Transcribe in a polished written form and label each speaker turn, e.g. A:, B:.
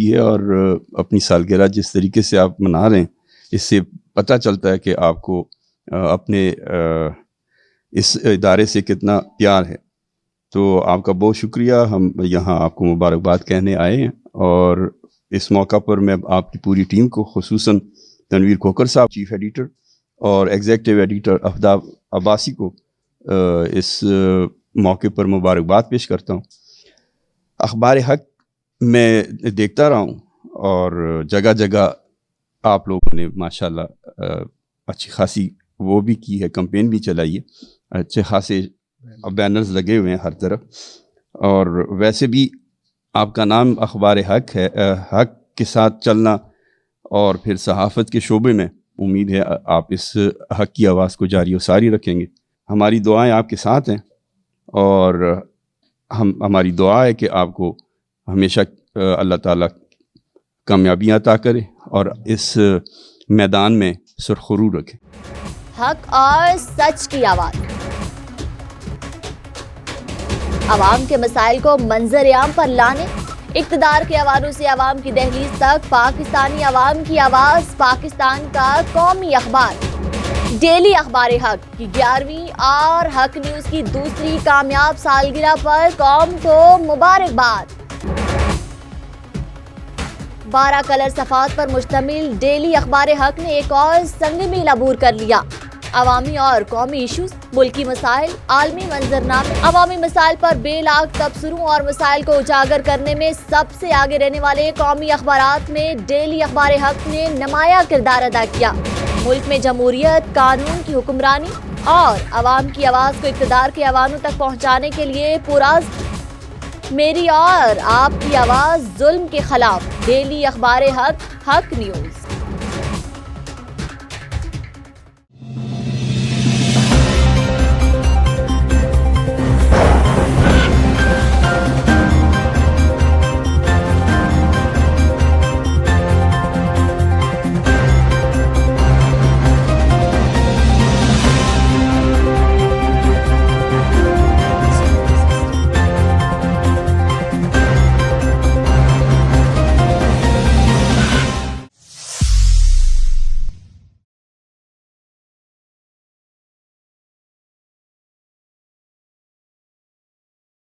A: کی ہے، اور اپنی سالگرہ جس طریقے سے آپ منا رہے ہیں اس سے پتہ چلتا ہے کہ آپ کو اپنے اس ادارے سے کتنا پیار ہے. تو آپ کا بہت شکریہ. ہم یہاں آپ کو مبارکباد کہنے آئے ہیں، اور اس موقع پر میں آپ کی پوری ٹیم کو، خصوصاً تنویر کھوکھر صاحب چیف ایڈیٹر اور ایگزیکٹو ایڈیٹر اہداب عباسی کو اس موقع پر مبارکباد پیش کرتا ہوں. اخبار حق میں دیکھتا رہا ہوں، اور جگہ جگہ آپ لوگوں نے ماشاءاللہ اچھی خاصی وہ بھی کی ہے، کمپین بھی چلائی ہے، اچھے خاصے بینرز لگے ہوئے ہیں ہر طرف. اور ویسے بھی آپ کا نام اخبار حق ہے، حق کے ساتھ چلنا، اور پھر صحافت کے شعبے میں امید ہے آپ اس حق کی آواز کو جاری و ساری رکھیں گے. ہماری دعائیں آپ کے ساتھ ہیں، اور ہماری دعا ہے کہ آپ کو ہمیشہ اللہ تعالیٰ کامیابیاں عطا کرے اور اس میدان میں سرخرو رکھے.
B: حق اور سچ کی آواز، عوام کے مسائل کو منظر عام پر لانے، اقتدار کے ایوانوں سے عوام کی دہلیز تک، پاکستانی عوام کی آواز، پاکستان کا قومی اخبار ڈیلی اخبار حق کی 11ویں اور حق نیوز کی دوسری کامیاب سالگرہ پر قوم کو مبارکباد. 12 کلر صفحات پر مشتمل ڈیلی اخبار حق نے ایک اور سنگ میل عبور کر لیا. عوامی اور قومی ایشوز، ملکی مسائل، عالمی منظرنامے، عوامی مسائل پر بے لاگ تبصروں اور مسائل کو اجاگر کرنے میں سب سے آگے رہنے والے قومی اخبارات میں ڈیلی اخبار حق نے نمایاں کردار ادا کیا. ملک میں جمہوریت، قانون کی حکمرانی اور عوام کی آواز کو اقتدار کے ایوانوں تک پہنچانے کے لیے پرعزم میری اور آپ کی آواز ظلم کے خلاف ڈیلی اخبار حق، حق نیوز.